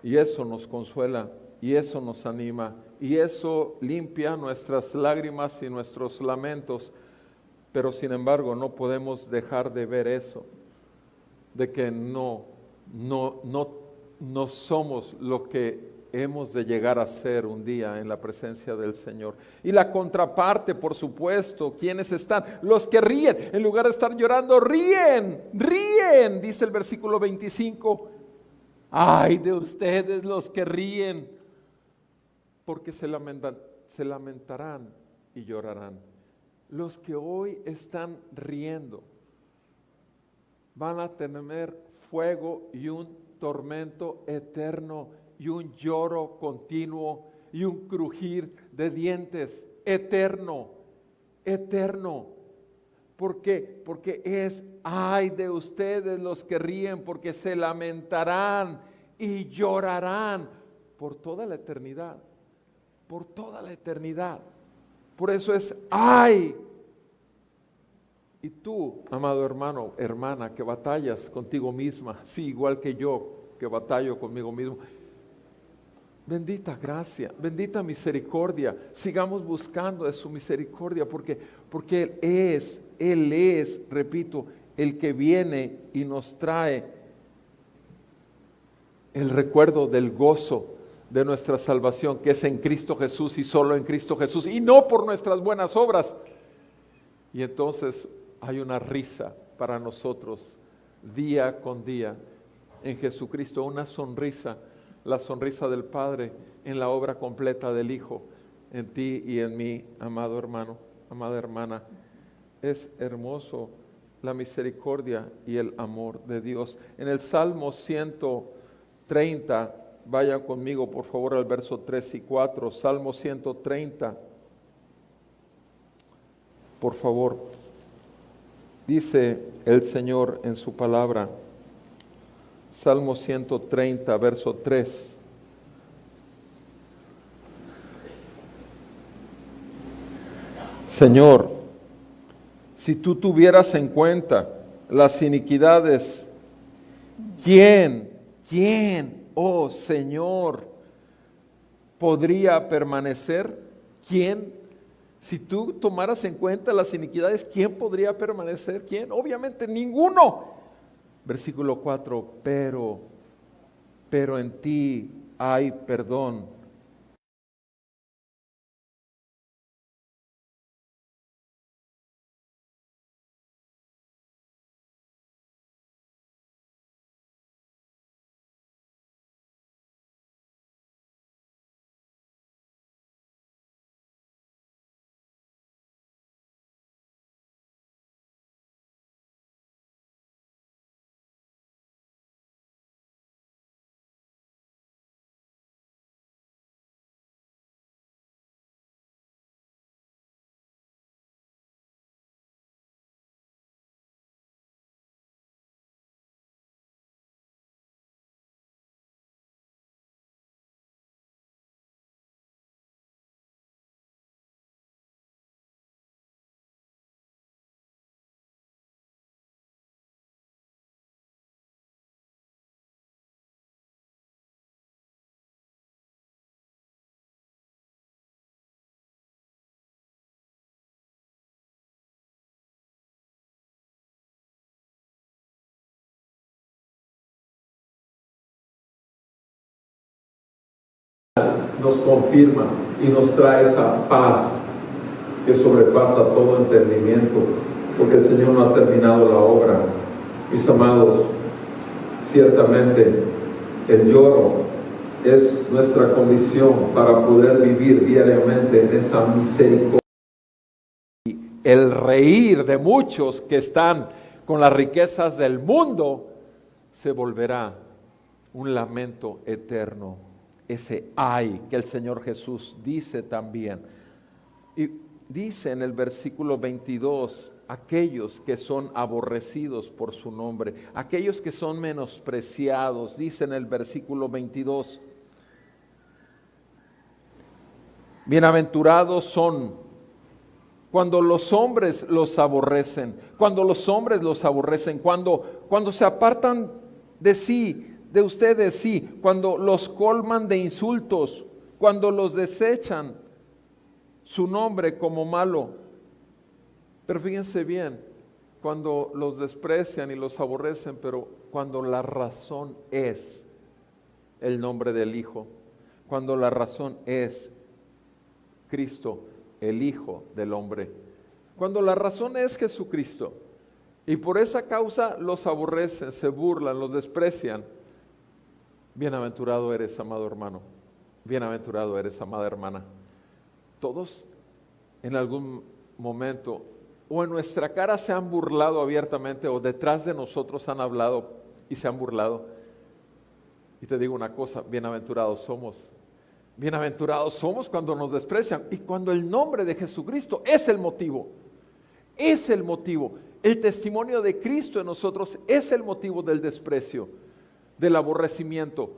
Y eso nos consuela, y eso nos anima, y eso limpia nuestras lágrimas y nuestros lamentos. Pero sin embargo no podemos dejar de ver eso, de que no somos lo que hemos de llegar a ser un día en la presencia del Señor. Y la contraparte, por supuesto, ¿quiénes están? Los que ríen, en lugar de estar llorando, ríen, dice el versículo 25. Ay de ustedes los que ríen, porque se lamentarán y llorarán. Los que hoy están riendo van a tener fuego y un tormento eterno y un lloro continuo y un crujir de dientes eterno. ¿Por qué? Porque es ay de ustedes los que ríen, porque se lamentarán y llorarán por toda la eternidad. Por toda la eternidad. Por eso es ay. Y tú, amado hermano, hermana, que batallas contigo misma, sí, igual que yo, que batallo conmigo mismo, bendita gracia, bendita misericordia, sigamos buscando de su misericordia, porque Él es, repito, el que viene y nos trae el recuerdo del gozo de nuestra salvación, que es en Cristo Jesús y solo en Cristo Jesús, y no por nuestras buenas obras. Y entonces hay una risa para nosotros día con día en Jesucristo, una sonrisa, la sonrisa del Padre en la obra completa del Hijo, en ti y en mí, amado hermano, amada hermana. Es hermoso la misericordia y el amor de Dios. En el Salmo 130, vayan conmigo por favor al verso 3 y 4, Salmo 130, por favor. Dice el Señor en su palabra, Salmo 130, verso 3. Señor, si tú tuvieras en cuenta las iniquidades, ¿quién, oh Señor, podría permanecer? ¿Quién? Si tú tomaras en cuenta las iniquidades, ¿quién podría permanecer? ¿Quién? Obviamente ninguno. Versículo 4, pero en ti hay perdón nos confirma y nos trae esa paz que sobrepasa todo entendimiento, porque el Señor no ha terminado la obra. Mis amados, ciertamente el lloro es nuestra condición para poder vivir diariamente en esa misericordia. El reír de muchos que están con las riquezas del mundo se volverá un lamento eterno. Ese ay que el Señor Jesús dice también. Y dice en el versículo 22, aquellos que son aborrecidos por su nombre, aquellos que son menospreciados, dice en el versículo 22, bienaventurados son cuando los hombres los aborrecen, cuando los hombres los aborrecen, cuando se apartan de sí, de ustedes, sí, cuando los colman de insultos, cuando los desechan su nombre como malo. Pero fíjense bien, cuando los desprecian y los aborrecen, pero cuando la razón es el nombre del Hijo, cuando la razón es Cristo, el Hijo del Hombre, cuando la razón es Jesucristo, y por esa causa los aborrecen, se burlan, los desprecian. Bienaventurado eres, amado hermano, bienaventurado eres, amada hermana. Todos en algún momento o en nuestra cara se han burlado abiertamente, o detrás de nosotros han hablado y se han burlado. Y te digo una cosa, bienaventurados somos cuando nos desprecian y cuando el nombre de Jesucristo es el motivo. Es el motivo. El testimonio de Cristo en nosotros es el motivo del desprecio, del aborrecimiento.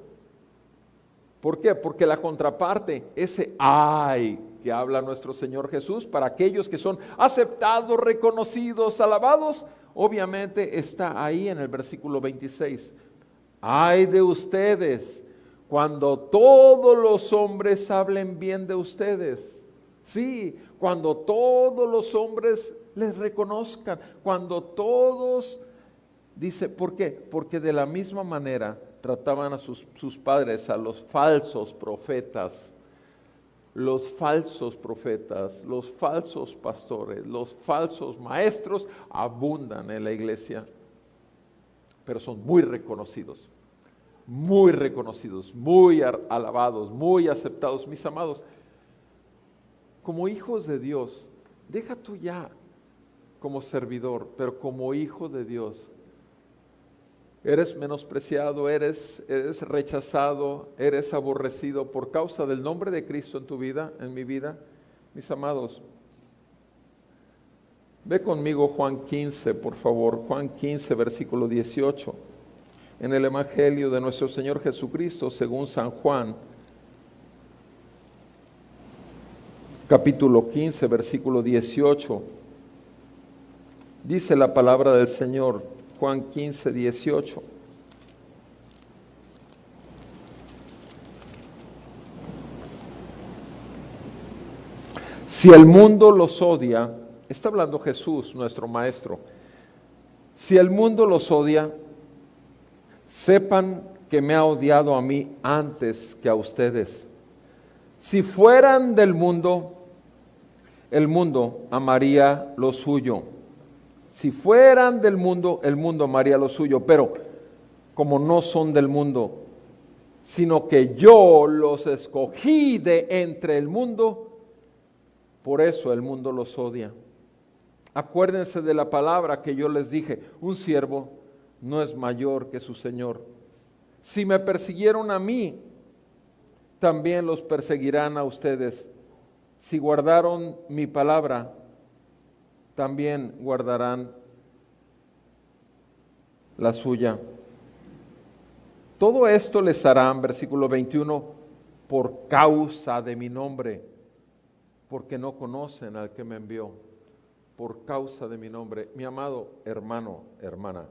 ¿Por qué? Porque la contraparte, ese ay que habla nuestro Señor Jesús para aquellos que son aceptados, reconocidos, alabados, obviamente está ahí en el versículo 26. Ay de ustedes cuando todos los hombres hablen bien de ustedes. Sí, cuando todos los hombres les reconozcan, cuando todos, dice, ¿por qué? Porque de la misma manera trataban a sus padres, a los falsos profetas, los falsos pastores, los falsos maestros abundan en la iglesia, pero son muy reconocidos, muy alabados, muy aceptados. Mis amados, como hijos de Dios, deja tú ya como servidor, pero como hijo de Dios, eres menospreciado, eres rechazado, eres aborrecido por causa del nombre de Cristo en tu vida, en mi vida. Mis amados, ve conmigo Juan 15, por favor, Juan 15, versículo 18. En el Evangelio de nuestro Señor Jesucristo, según San Juan, capítulo 15, versículo 18, dice la palabra del Señor, Juan 15, 18. Si el mundo los odia, está hablando Jesús, nuestro Maestro, si el mundo los odia, sepan que me ha odiado a mí antes que a ustedes. Si fueran del mundo, el mundo amaría lo suyo. Si fueran del mundo, el mundo amaría lo suyo. Pero como no son del mundo, sino que yo los escogí de entre el mundo, por eso el mundo los odia. Acuérdense de la palabra que yo les dije, un siervo no es mayor que su Señor. Si me persiguieron a mí, también los perseguirán a ustedes. Si guardaron mi palabra, también guardarán la suya. Todo esto les harán, versículo 21, por causa de mi nombre, porque no conocen al que me envió. Por causa de mi nombre. Mi amado hermano, hermana,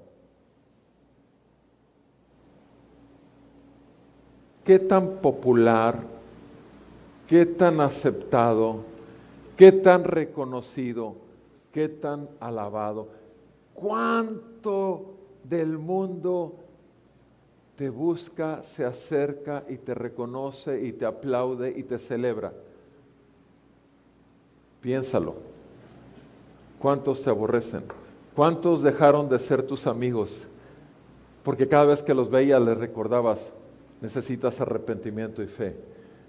¿qué tan popular, qué tan aceptado, qué tan reconocido, qué tan alabado? ¿Cuánto del mundo te busca, se acerca y te reconoce y te aplaude y te celebra. Piénsalo. ¿Cuántos te aborrecen? ¿Cuántos dejaron de ser tus amigos? Porque cada vez que los veías les recordabas, necesitas arrepentimiento y fe.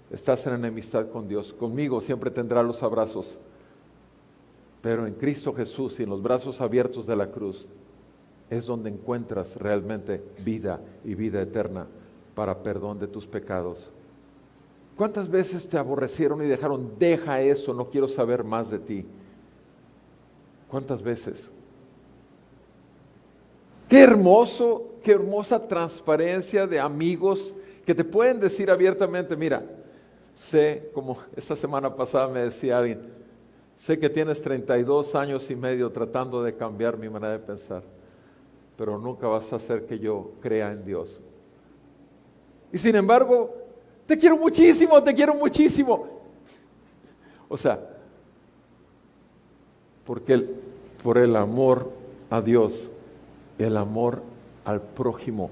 Estás en enemistad con Dios. Conmigo siempre tendrás los abrazos. Pero en Cristo Jesús y en los brazos abiertos de la cruz es donde encuentras realmente vida y vida eterna para perdón de tus pecados. ¿Cuántas veces te aborrecieron y dejaron, deja eso, no quiero saber más de ti? ¿Cuántas veces? Qué hermoso, qué hermosa transparencia de amigos que te pueden decir abiertamente, mira, sé, como esta semana pasada me decía alguien, sé que tienes 32 años y medio tratando de cambiar mi manera de pensar, pero nunca vas a hacer que yo crea en Dios. Y sin embargo, te quiero muchísimo, te quiero muchísimo. O sea, porque por el amor a Dios, el amor al prójimo,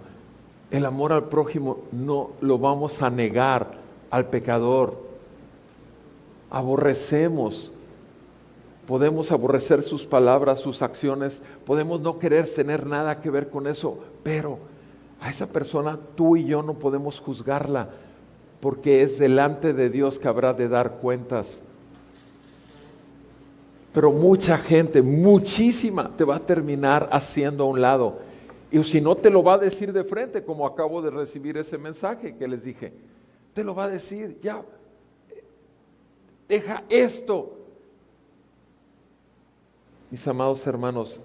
el amor al prójimo no lo vamos a negar al pecador. Aborrecemos. Podemos aborrecer sus palabras, sus acciones, podemos no querer tener nada que ver con eso, pero a esa persona tú y yo no podemos juzgarla, porque es delante de Dios que habrá de dar cuentas. Pero mucha gente, muchísima, te va a terminar haciendo a un lado. Y si no te lo va a decir de frente, como acabo de recibir ese mensaje que les dije, te lo va a decir, ya, deja esto. Mis amados hermanos,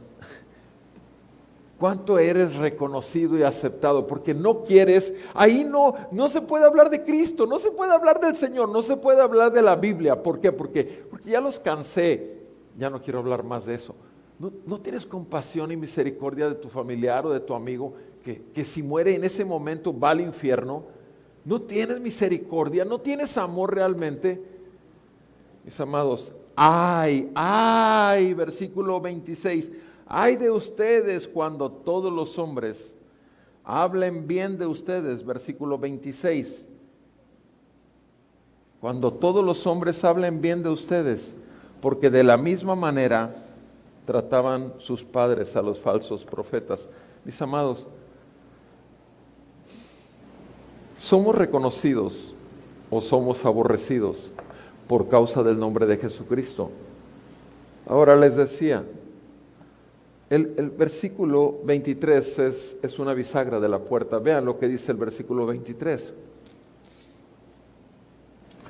¿cuánto eres reconocido y aceptado? Porque no quieres, ahí no se puede hablar de Cristo, no se puede hablar del Señor, no se puede hablar de la Biblia. ¿Por qué? Porque ya los cansé, ya no quiero hablar más de eso. ¿No tienes compasión y misericordia de tu familiar o de tu amigo que si muere en ese momento va al infierno? ¿No tienes misericordia? ¿No tienes amor realmente? Mis amados, ay, versículo 26, ay de ustedes cuando todos los hombres hablen bien de ustedes, versículo 26, cuando todos los hombres hablen bien de ustedes, porque de la misma manera trataban sus padres a los falsos profetas. Mis amados, somos reconocidos o somos aborrecidos por causa del nombre de Jesucristo. Ahora les decía, el versículo 23 es una bisagra de la puerta. Vean lo que dice el versículo 23.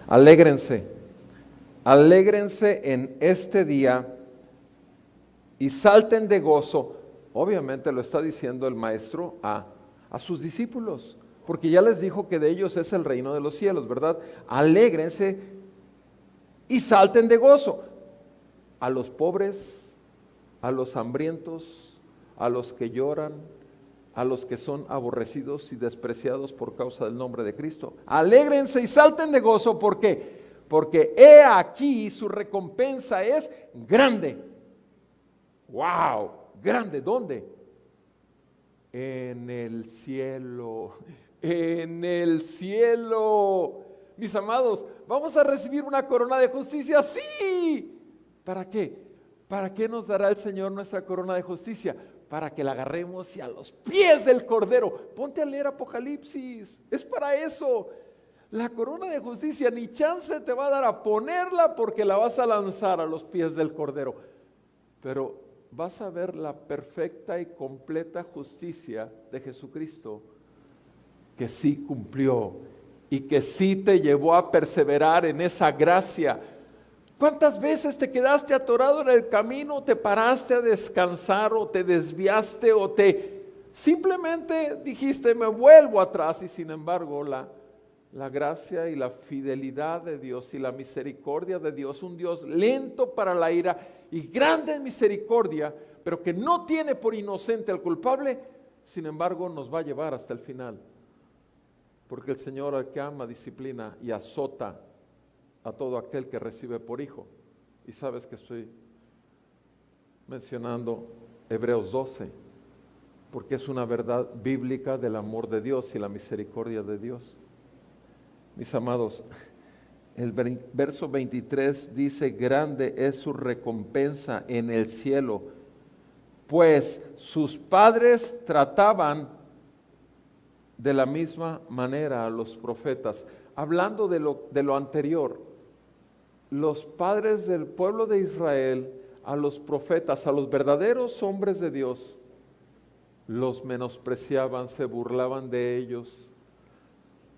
Alégrense en este día y salten de gozo. Obviamente lo está diciendo el maestro a sus discípulos, porque ya les dijo que de ellos es el reino de los cielos, ¿verdad? Alégrense y salten de gozo. A los pobres, a los hambrientos, a los que lloran, a los que son aborrecidos y despreciados por causa del nombre de Cristo. Alégrense y salten de gozo. ¿Por qué? Porque he aquí su recompensa es grande. ¡Wow! Grande. ¿Dónde? En el cielo. En el cielo. Mis amados, ¿vamos a recibir una corona de justicia? ¡Sí! ¿Para qué? ¿Para qué nos dará el Señor nuestra corona de justicia? Para que la agarremos y a los pies del Cordero. Ponte a leer Apocalipsis, es para eso. La corona de justicia ni chance te va a dar a ponerla porque la vas a lanzar a los pies del Cordero. Pero vas a ver la perfecta y completa justicia de Jesucristo, que sí cumplió y que sí te llevó a perseverar en esa gracia. ¿Cuántas veces te quedaste atorado en el camino, te paraste a descansar o te desviaste o simplemente dijiste me vuelvo atrás? Y sin embargo la gracia y la fidelidad de Dios y la misericordia de Dios, un Dios lento para la ira y grande en misericordia, pero que no tiene por inocente al culpable, sin embargo nos va a llevar hasta el final. Porque el Señor al que ama disciplina y azota a todo aquel que recibe por hijo. Y sabes que estoy mencionando Hebreos 12. porque es una verdad bíblica del amor de Dios y la misericordia de Dios. Mis amados, el verso 23 dice, grande es su recompensa en el cielo, pues sus padres trataban de la misma manera a los profetas. Hablando de lo anterior, los padres del pueblo de Israel, a los profetas, a los verdaderos hombres de Dios, los menospreciaban, se burlaban de ellos,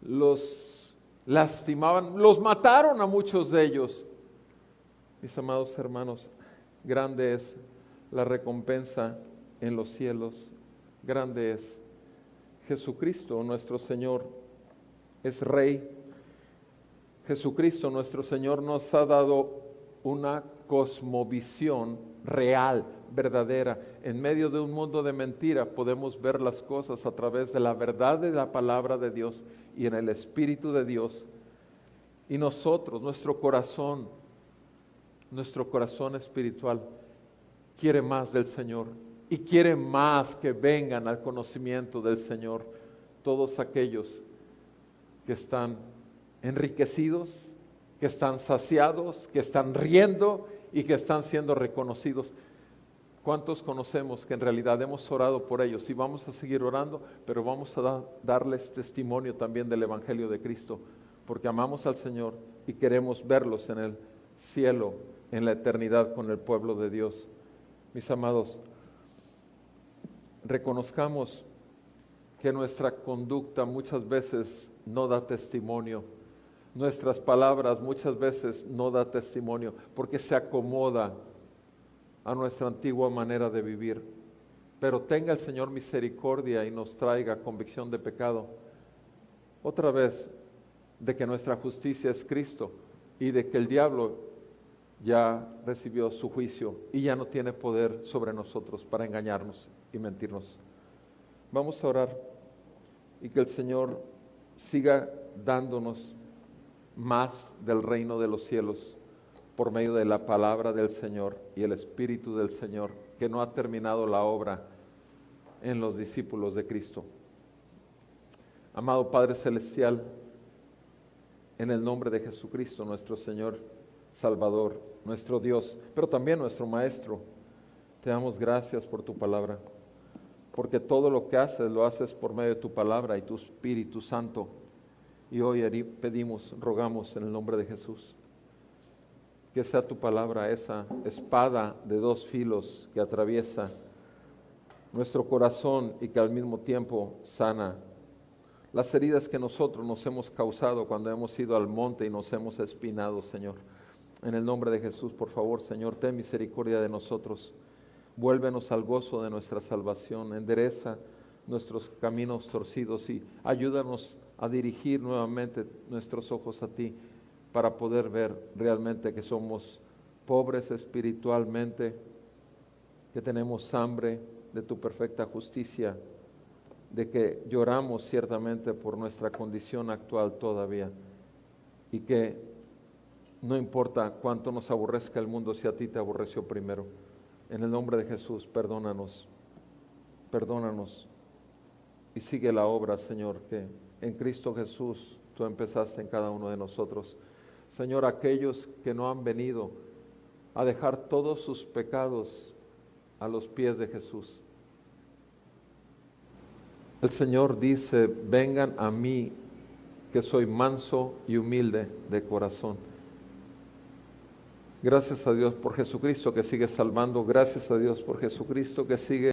los lastimaban, los mataron a muchos de ellos. Mis amados hermanos, grande es la recompensa en los cielos, grande es. Jesucristo nuestro Señor es Rey. Jesucristo nuestro Señor nos ha dado una cosmovisión real, verdadera. En medio de un mundo de mentira podemos ver las cosas a través de la verdad de la palabra de Dios y en el Espíritu de Dios. Y nosotros, nuestro corazón espiritual quiere más del Señor y quiere más que vengan al conocimiento del Señor todos aquellos que están enriquecidos, que están saciados, que están riendo y que están siendo reconocidos. ¿Cuántos conocemos que en realidad hemos orado por ellos? Y vamos a seguir orando, pero vamos a darles testimonio también del Evangelio de Cristo, porque amamos al Señor y queremos verlos en el cielo, en la eternidad con el pueblo de Dios. Mis amados, reconozcamos que nuestra conducta muchas veces no da testimonio. Nuestras palabras muchas veces no da testimonio porque se acomoda a nuestra antigua manera de vivir. Pero tenga el Señor misericordia y nos traiga convicción de pecado. Otra vez, de que nuestra justicia es Cristo y de que el diablo ya recibió su juicio y ya no tiene poder sobre nosotros para engañarnos y mentirnos. Vamos a orar y que el Señor siga dándonos más del reino de los cielos por medio de la palabra del Señor y el Espíritu del Señor, que no ha terminado la obra en los discípulos de Cristo. Amado Padre Celestial, en el nombre de Jesucristo, nuestro Señor, Salvador, nuestro Dios, pero también nuestro Maestro, te damos gracias por tu palabra, porque todo lo que haces, lo haces por medio de tu palabra y tu Espíritu Santo. Y hoy pedimos, rogamos en el nombre de Jesús, que sea tu palabra esa espada de dos filos que atraviesa nuestro corazón y que al mismo tiempo sana las heridas que nosotros nos hemos causado cuando hemos ido al monte y nos hemos espinado, Señor. En el nombre de Jesús, por favor, Señor, ten misericordia de nosotros. Vuélvenos al gozo de nuestra salvación. Endereza nuestros caminos torcidos y ayúdanos a dirigir nuevamente nuestros ojos a ti para poder ver realmente que somos pobres espiritualmente, que tenemos hambre de tu perfecta justicia, de que lloramos ciertamente por nuestra condición actual todavía y que no importa cuánto nos aborrezca el mundo si a ti te aborreció primero. En el nombre de Jesús, perdónanos y sigue la obra, Señor, que en Cristo Jesús tú empezaste en cada uno de nosotros. Señor, aquellos que no han venido a dejar todos sus pecados a los pies de Jesús. El Señor dice, vengan a mí, que soy manso y humilde de corazón. Gracias a Dios por Jesucristo que sigue salvando. Gracias a Dios por Jesucristo que sigue